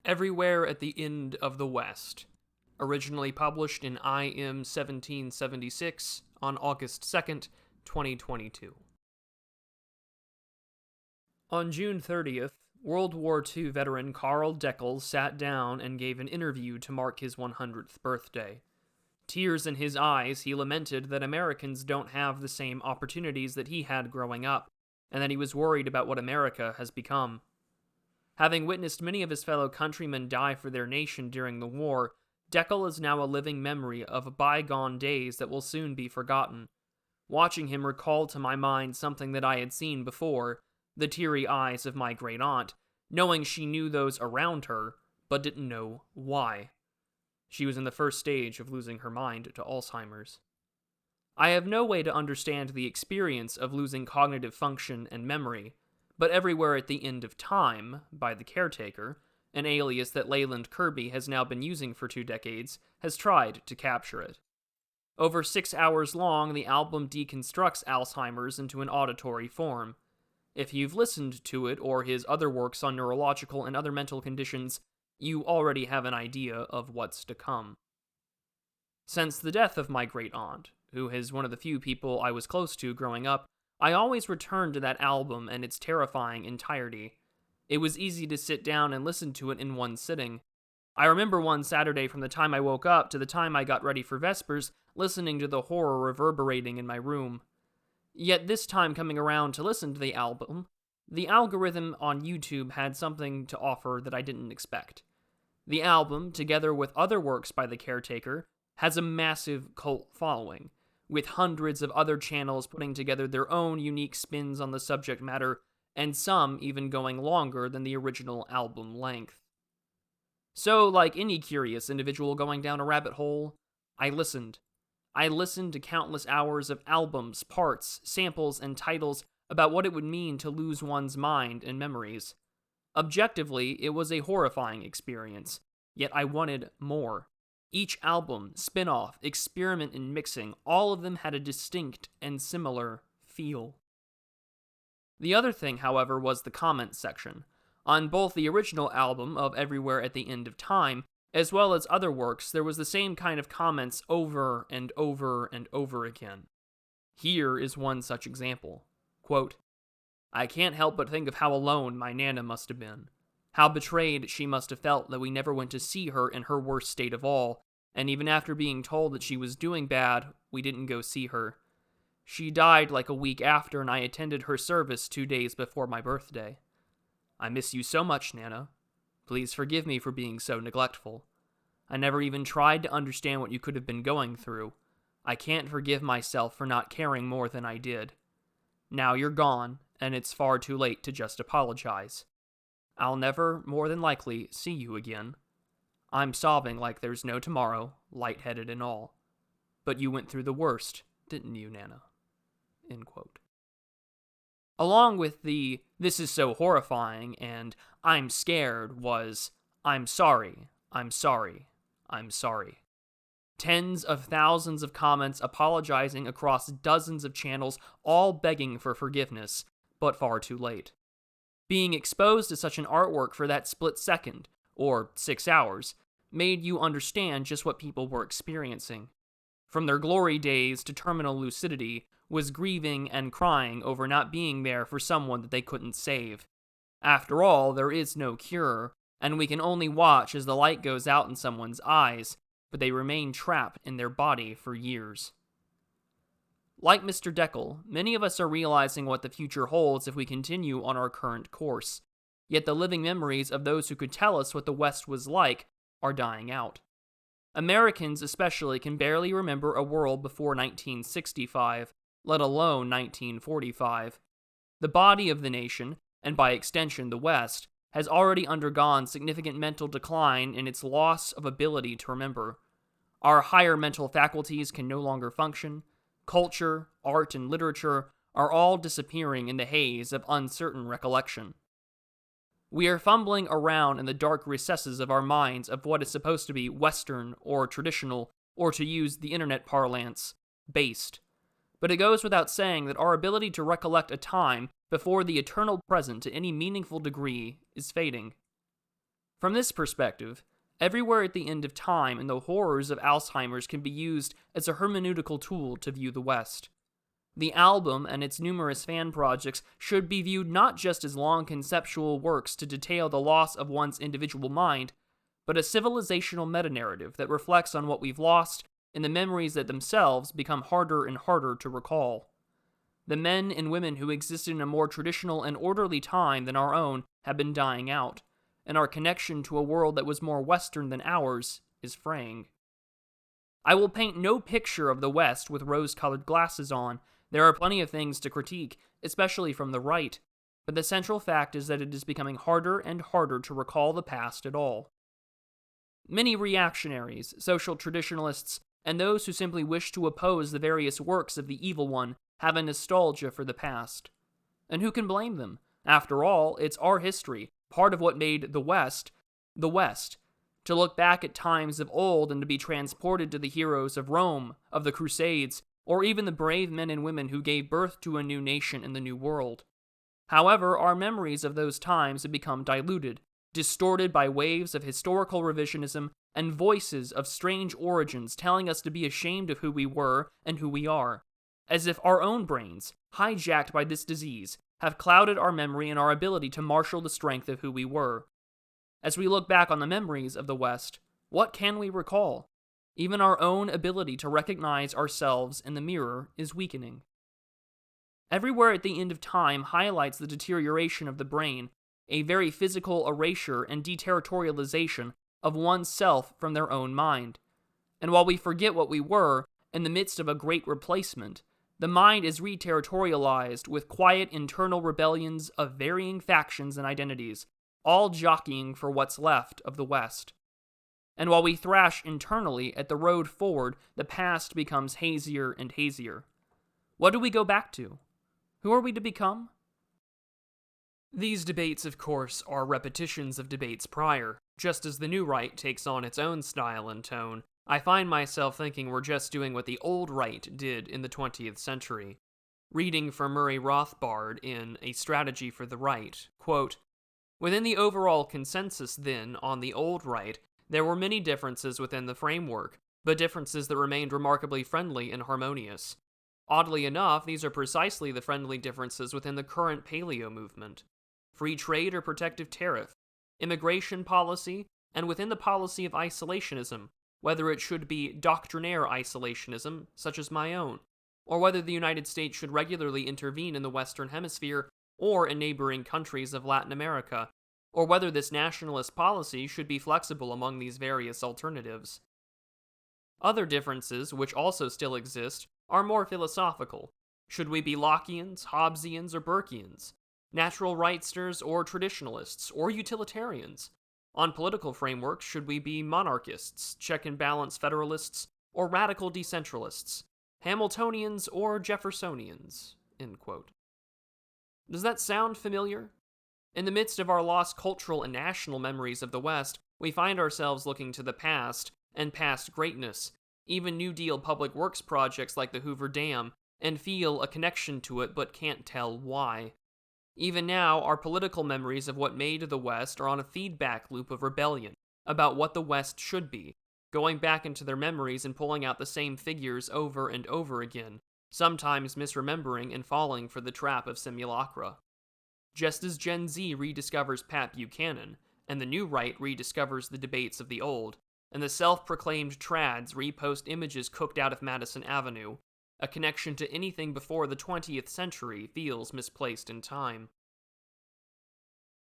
Everywhere at the End of the West, originally published in IM 1776 on August 2nd, 2022. On June 30th, World War II veteran Karl Deckel sat down and gave an interview to mark his 100th birthday. Tears in his eyes, he lamented that Americans don't have the same opportunities that he had growing up, and that he was worried about what America has become. Having witnessed many of his fellow countrymen die for their nation during the war, Deckel is now a living memory of bygone days that will soon be forgotten. Watching him recalled to my mind something that I had seen before, the teary eyes of my great-aunt, knowing she knew those around her, but didn't know why. She was in the first stage of losing her mind to Alzheimer's. I have no way to understand the experience of losing cognitive function and memory, but Everywhere at the End of Time, by The Caretaker, an alias that Leyland Kirby has now been using for 2 decades, has tried to capture it. Over 6 hours long, the album deconstructs Alzheimer's into an auditory form. If you've listened to it or his other works on neurological and other mental conditions, you already have an idea of what's to come. Since the death of my great-aunt, who is one of the few people I was close to growing up, I always returned to that album and its terrifying entirety. It was easy to sit down and listen to it in one sitting. I remember one Saturday from the time I woke up to the time I got ready for Vespers, listening to the horror reverberating in my room. Yet this time coming around to listen to the album, the algorithm on YouTube had something to offer that I didn't expect. The album, together with other works by The Caretaker, has a massive cult following, with hundreds of other channels putting together their own unique spins on the subject matter, and some even going longer than the original album length. So, like any curious individual going down a rabbit hole, I listened. I listened to countless hours of albums, parts, samples, and titles about what it would mean to lose one's mind and memories. Objectively, it was a horrifying experience, yet I wanted more. Each album, spin-off, experiment in mixing, all of them had a distinct and similar feel. The other thing, however, was the comments section. On both the original album of Everywhere at the End of Time, as well as other works, there was the same kind of comments over and over and over again. Here is one such example. Quote, "I can't help but think of how alone my Nana must have been. How betrayed she must have felt that we never went to see her in her worst state of all, and even after being told that she was doing bad, we didn't go see her. She died like a week after, and I attended her service 2 days before my birthday. I miss you so much, Nana. Please forgive me for being so neglectful. I never even tried to understand what you could have been going through. I can't forgive myself for not caring more than I did. Now you're gone, and it's far too late to just apologize. I'll never, more than likely, see you again. I'm sobbing like there's no tomorrow, lightheaded and all. But you went through the worst, didn't you, Nana?" End quote. Along with the "this is so horrifying" and "I'm scared" was "I'm sorry, I'm sorry, I'm sorry." Tens of thousands of comments apologizing across dozens of channels, all begging for forgiveness, but far too late. Being exposed to such an artwork for that split second, or 6 hours, made you understand just what people were experiencing. From their glory days to terminal lucidity, was grieving and crying over not being there for someone that they couldn't save. After all, there is no cure, and we can only watch as the light goes out in someone's eyes, but they remain trapped in their body for years. Like Mr. Deckel, many of us are realizing what the future holds if we continue on our current course, yet the living memories of those who could tell us what the West was like are dying out. Americans especially can barely remember a world before 1965, let alone 1945. The body of the nation, and by extension the West, has already undergone significant mental decline in its loss of ability to remember. Our higher mental faculties can no longer function. Culture, art, and literature are all disappearing in the haze of uncertain recollection. We are fumbling around in the dark recesses of our minds of what is supposed to be Western or traditional, or to use the internet parlance, based. But it goes without saying that our ability to recollect a time before the eternal present to any meaningful degree is fading. From this perspective, everywhere at the End of Time and the horrors of Alzheimer's can be used as a hermeneutical tool to view the West. The album and its numerous fan projects should be viewed not just as long conceptual works to detail the loss of one's individual mind, but a civilizational meta-narrative that reflects on what we've lost and the memories that themselves become harder and harder to recall. The men and women who existed in a more traditional and orderly time than our own have been dying out, and our connection to a world that was more Western than ours is fraying. I will paint no picture of the West with rose-colored glasses on. There are plenty of things to critique, especially from the right, but the central fact is that it is becoming harder and harder to recall the past at all. Many reactionaries, social traditionalists, and those who simply wish to oppose the various works of the evil one have a nostalgia for the past. And who can blame them? After all, it's our history, part of what made the West, the West. To look back at times of old and to be transported to the heroes of Rome, of the Crusades, or even the brave men and women who gave birth to a new nation in the New World. However, our memories of those times have become diluted, distorted by waves of historical revisionism and voices of strange origins telling us to be ashamed of who we were and who we are, as if our own brains, hijacked by this disease, have clouded our memory and our ability to marshal the strength of who we were. As we look back on the memories of the West, what can we recall? Even our own ability to recognize ourselves in the mirror is weakening. Everywhere at the End of Time highlights the deterioration of the brain, a very physical erasure and deterritorialization of one's self from their own mind. And while we forget what we were in the midst of a great replacement, the mind is re-territorialized with quiet internal rebellions of varying factions and identities, all jockeying for what's left of the West. And while we thrash internally at the road forward, the past becomes hazier and hazier. What do we go back to? Who are we to become? These debates, of course, are repetitions of debates prior. Just as the new right takes on its own style and tone, I find myself thinking we're just doing what the old right did in the 20th century. Reading from Murray Rothbard in A Strategy for the Right, quote, "Within the overall consensus, then, on the old right, there were many differences within the framework, but differences that remained remarkably friendly and harmonious. Oddly enough, these are precisely the friendly differences within the current paleo movement. Free trade or protective tariff, immigration policy, and within the policy of isolationism, whether it should be doctrinaire isolationism, such as my own, or whether the United States should regularly intervene in the Western Hemisphere or in neighboring countries of Latin America, or whether this nationalist policy should be flexible among these various alternatives. Other differences, which also still exist, are more philosophical. Should we be Lockeans, Hobbesians, or Burkeans? Natural rightsters or traditionalists, or utilitarians? On political frameworks, should we be monarchists, check and balance federalists, or radical decentralists? Hamiltonians or Jeffersonians?" End quote. Does that sound familiar? In the midst of our lost cultural and national memories of the West, we find ourselves looking to the past and past greatness, even New Deal public works projects like the Hoover Dam, and feel a connection to it but can't tell why. Even now, our political memories of what made the West are on a feedback loop of rebellion about what the West should be, going back into their memories and pulling out the same figures over and over again, sometimes misremembering and falling for the trap of simulacra. Just as Gen Z rediscovers Pat Buchanan, and the new right rediscovers the debates of the old, and the self-proclaimed trads repost images cooked out of Madison Avenue, a connection to anything before the 20th century feels misplaced in time.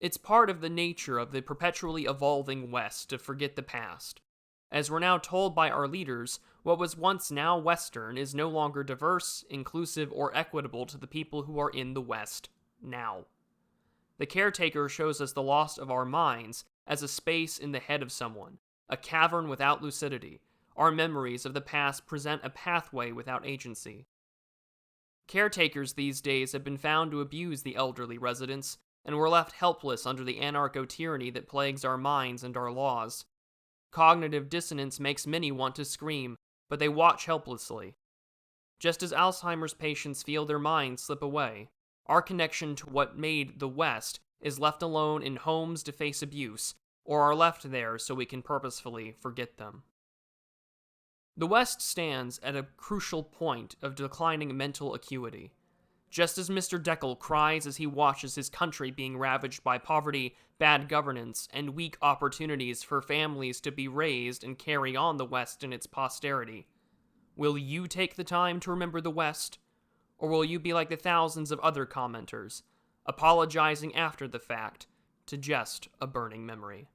It's part of the nature of the perpetually evolving West to forget the past. As we're now told by our leaders, what was once now Western is no longer diverse, inclusive, or equitable to the people who are in the West now. The caretaker shows us the loss of our minds as a space in the head of someone, a cavern without lucidity. Our memories of the past present a pathway without agency. Caretakers these days have been found to abuse the elderly residents, and we're left helpless under the anarcho-tyranny that plagues our minds and our laws. Cognitive dissonance makes many want to scream, but they watch helplessly. Just as Alzheimer's patients feel their minds slip away, our connection to what made the West is left alone in homes to face abuse, or are left there so we can purposefully forget them. The West stands at a crucial point of declining mental acuity. Just as Mr. Deckel cries as he watches his country being ravaged by poverty, bad governance, and weak opportunities for families to be raised and carry on the West and its posterity, will you take the time to remember the West, or will you be like the thousands of other commenters, apologizing after the fact to just a burning memory?